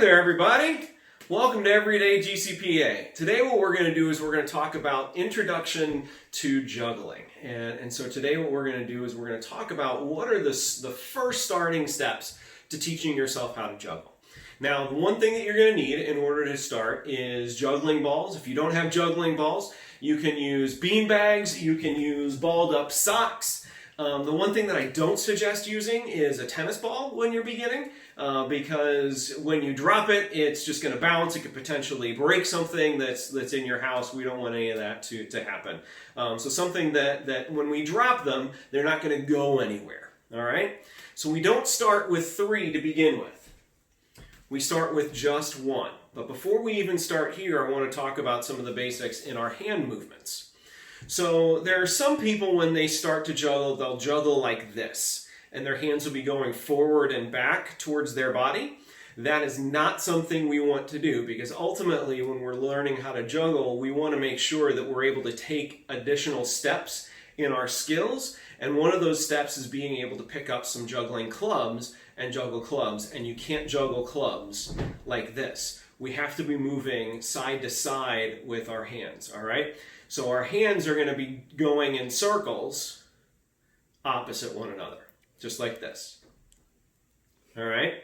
there, everybody. Welcome to Everyday GCPA. Today what we're going to do is we're going to talk about introduction to juggling. And so today what we're going to do is we're going to talk about what are the first starting steps to teaching yourself how to juggle. Now, the one thing that you're going to need in order to start is juggling balls. If you don't have juggling balls, you can use bean bags, you can use balled up socks. The one thing that I don't suggest using is a tennis ball when you're beginning, because when you drop it, it's just going to bounce. It could potentially break something that's in your house. We don't want any of that to happen. So something that when we drop them, they're not going to go anywhere. All right? So we don't start with 3 to begin with. We start with just 1. But before we even start here, I want to talk about some of the basics in our hand movements. So there are some people when they start to juggle, they'll juggle like this, and their hands will be going forward and back towards their body. That is not something we want to do, because ultimately when we're learning how to juggle, we want to make sure that we're able to take additional steps in our skills, and one of those steps is being able to pick up some juggling clubs and juggle clubs, and you can't juggle clubs like this. We have to be moving side to side with our hands, all right? So our hands are going to be going in circles opposite one another, just like this. All right?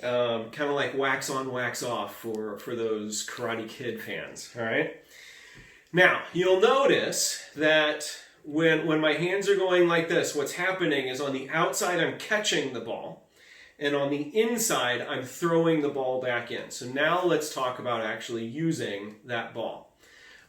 Kind of like wax on, wax off for those Karate Kid fans. All right? Now, you'll notice that when my hands are going like this, what's happening is on the outside I'm catching the ball, and on the inside I'm throwing the ball back in. So now let's talk about actually using that ball.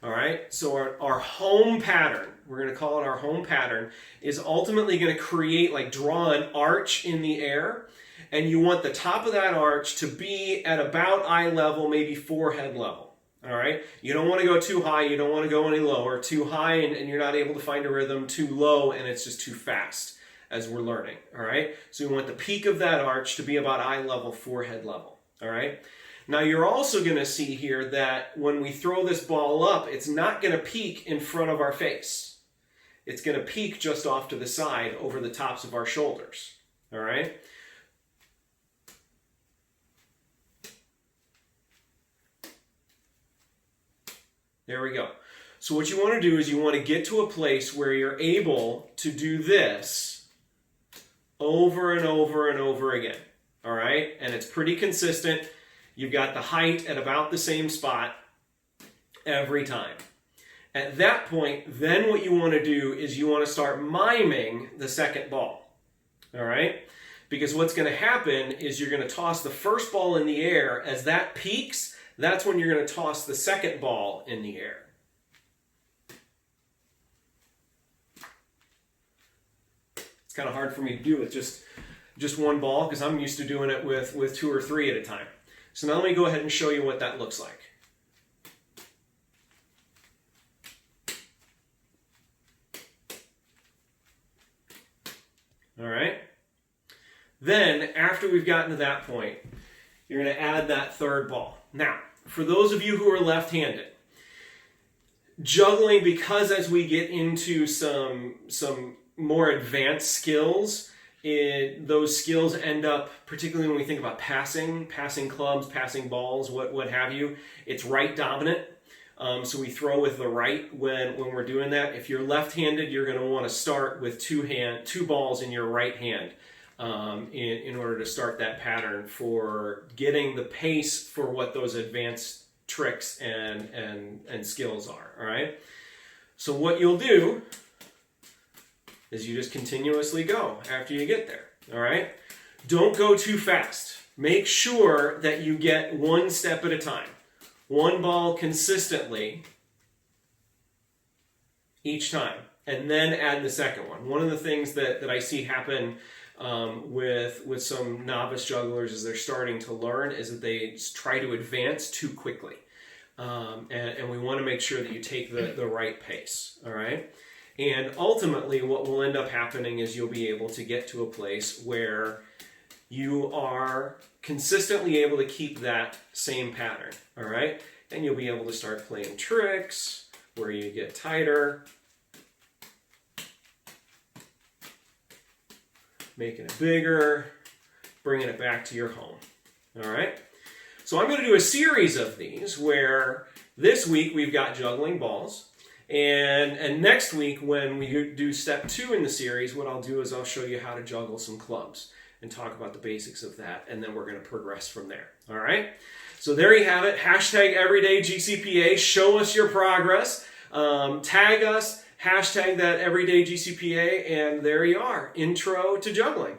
All right, so our home pattern, we're going to call it our home pattern, is ultimately going to create, like draw an arch in the air, and you want the top of that arch to be at about eye level, maybe forehead level. All right, you don't want to go too high, you don't want to go any lower. Too high and you're not able to find a rhythm, too low and it's just too fast as we're learning. All right, so you want the peak of that arch to be about eye level, forehead level. All right. Now you're also going to see here that when we throw this ball up, it's not going to peak in front of our face. It's going to peak just off to the side over the tops of our shoulders. All right? There we go. So what you want to do is you want to get to a place where you're able to do this over and over and over again. All right? And it's pretty consistent. You've got the height at about the same spot every time. At that point, then what you want to do is you want to start miming the second ball. All right? Because what's going to happen is you're going to toss the first ball in the air. As that peaks, that's when you're going to toss the second ball in the air. It's kind of hard for me to do with just one ball because I'm used to doing it with 2 or 3 at a time. So now let me go ahead and show you what that looks like. All right. Then, after we've gotten to that point, you're going to add that third ball. Now, for those of you who are left-handed, juggling, because as we get into some more advanced skills, those skills end up, particularly when we think about passing clubs, passing balls, what have you, it's right dominant. So we throw with the right when we're doing that. If you're left-handed, you're going to want to start with 2 balls in your right hand in order to start that pattern for getting the pace for what those advanced tricks and skills are. All right. So what you'll do is you just continuously go after you get there, all right? Don't go too fast. Make sure that you get 1 step at a time. 1 ball consistently each time, and then add the second one. One of the things that I see happen with some novice jugglers as they're starting to learn is that they try to advance too quickly. And we want to make sure that you take the right pace, all right? And ultimately, what will end up happening is you'll be able to get to a place where you are consistently able to keep that same pattern, all right? And you'll be able to start playing tricks where you get tighter, making it bigger, bringing it back to your home, all right? So I'm going to do a series of these where this week we've got juggling balls. And next week when we do step 2 in the series, what I'll do is I'll show you how to juggle some clubs and talk about the basics of that. And then we're going to progress from there. All right? So there you have it. Hashtag EverydayGCPA. Show us your progress. Tag us. Hashtag that EverydayGCPA. And there you are. Intro to juggling.